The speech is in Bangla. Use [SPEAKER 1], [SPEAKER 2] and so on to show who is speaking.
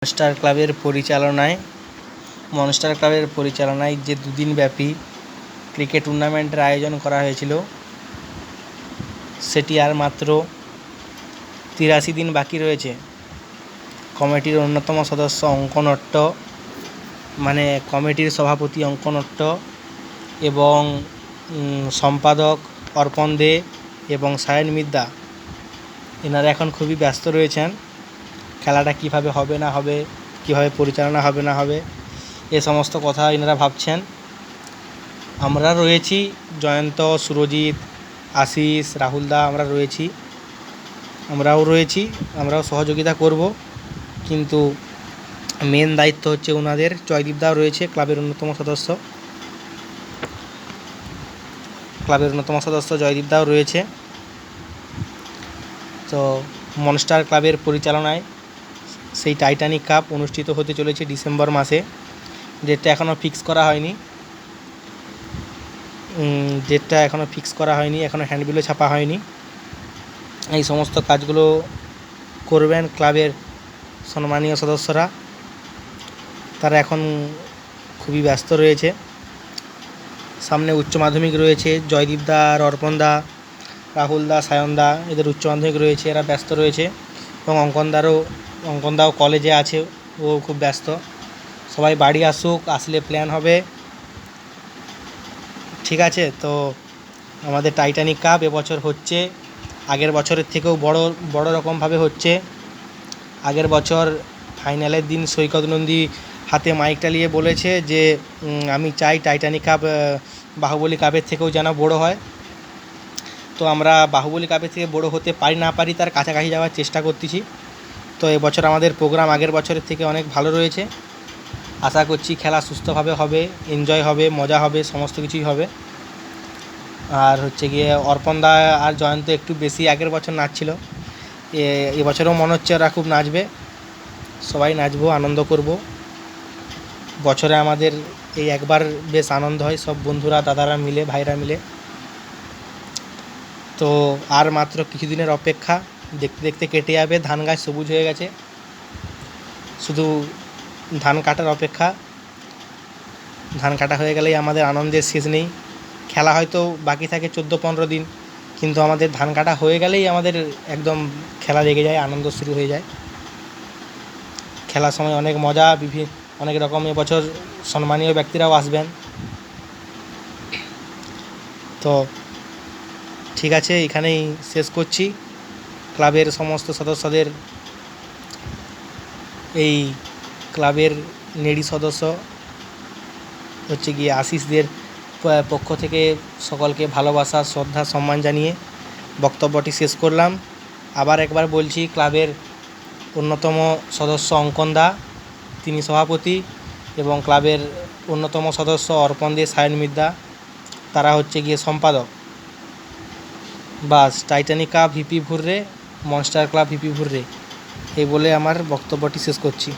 [SPEAKER 1] মনস্টার ক্লাবের পরিচালনায় যে দুদিনব্যাপী ক্রিকেট টুর্নামেন্টের আয়োজন করা হয়েছিল, সেটি আর মাত্র ৮৩ দিন বাকি রয়েছে। কমিটির অন্যতম সদস্য অঙ্কনট্ট, মানে কমিটির সভাপতি অঙ্কনট্ট এবং সম্পাদক অর্পণ দে এবং সায়ন মিদ্দা, এনারা এখন খুবই ব্যস্ত রয়েছেন। খেলাটা কীভাবে হবে না হবে, কীভাবে পরিচালনা হবে না হবে, এ সমস্ত কথা এনারা ভাবছেন। আমরা রয়েছি, জয়ন্ত, সুরজিৎ, আশিস, রাহুলদা, আমরাও সহযোগিতা করব, কিন্তু মেন দায়িত্ব হচ্ছে ওনাদের। জয়দীপদাও রয়েছে, ক্লাবের অন্যতম সদস্য জয়দীপদাও রয়েছে। তো মনস্টার ক্লাবের পরিচালনায় সেই টাইটানিক কাপ অনুষ্ঠিত হতে চলেছে ডিসেম্বর মাসে। ডেটটা এখনও ফিক্স করা হয়নি, এখনও হ্যান্ডবিলও ছাপা হয়নি। এই সমস্ত কাজগুলো করবেন ক্লাবের সম্মানীয় সদস্যরা, তারা এখন খুবই ব্যস্ত রয়েছে। সামনে উচ্চ মাধ্যমিক রয়েছে, জয়দীপদা আর অর্পণদা, রাহুলদা, সায়নদা, এদের উচ্চ মাধ্যমিক রয়েছে, এরা ব্যস্ত রয়েছে। এবং অঙ্কনদাও কলেজে আছে, ও খুব ব্যস্ত। সবাই বাড়ি আসুক, আসলে প্ল্যান হবে। ঠিক আছে, তো আমাদের টাইটানিক কাপ এবছর হচ্ছে, আগের বছরের থেকেও বড় রকমভাবে হচ্ছে। আগের বছর ফাইনালের দিন সৈকত নন্দী হাতে মাইকটা নিয়ে বলেছে যে আমি চাই টাইটানিক কাপ বাহুবলী কাপের থেকেও যেন বড় হয়। তো আমরা বাহুবলী কাপের থেকে বড় হতে পারি না পারি, তার কাছাকাছি যাওয়ার চেষ্টা করতেছি। তো এবছর আমাদের প্রোগ্রাম আগের বছরের থেকে অনেক ভালো রয়েছে। আশা করছি খেলা সুস্থভাবে হবে, এনজয় হবে, মজা হবে, সমস্ত কিছুই হবে। আর হচ্ছে গিয়ে অর্পণদা আর জয়ন্ত একটু বেশি আগের বছর নাচছিল, এবছরও মনে হচ্ছে ওরা খুব নাচবে। সবাই নাচবো, আনন্দ করব। বছরে আমাদের এই একবার বেশ আনন্দ হয়, সব বন্ধুরা, দাদারা মিলে, ভাইরা মিলে। তো আর মাত্র কিছুদিনের অপেক্ষা, দেখতে দেখতে কেটে যাবে। ধান গাছ সবুজ হয়ে গেছে, শুধু ধান কাটার অপেক্ষা। ধান কাটা হয়ে গেলেই আমাদের আনন্দের শেষ নেই। খেলা হয়তো বাকি থাকে 14-15 দিন, কিন্তু আমাদের ধান কাটা হয়ে গেলেই আমাদের একদম খেলা লেগে যায়, আনন্দ শুরু হয়ে যায়। খেলার সময় অনেক মজা, অনেক রকম এবছর সম্মানীয় ব্যক্তিরাও আসবেন। তো ঠিক আছে, এখানেই শেষ করছি। ক্লাবের সমস্ত সদস্যদের, এই ক্লাবের নেডি সদস্য হচ্ছে গিয়ে আশিসদের পক্ষ থেকে সকলকে ভালোবাসা, শ্রদ্ধা, সম্মান জানিয়ে বক্তব্যটি শেষ করলাম। আবার একবার বলছি, ক্লাবের অন্যতম সদস্য অঙ্কনদা, তিনি সভাপতি, এবং ক্লাবের অন্যতম সদস্য অর্পণ দে, সায়ন মিদ্দা, তারা হচ্ছে গিয়ে সম্পাদক। বাস, টাইটানিক কাপ ভিপি ভুররে, মনস্টার ক্লাব ভিপি ভুররে, এই বলে আমার বক্তব্যটি শেষ করছি।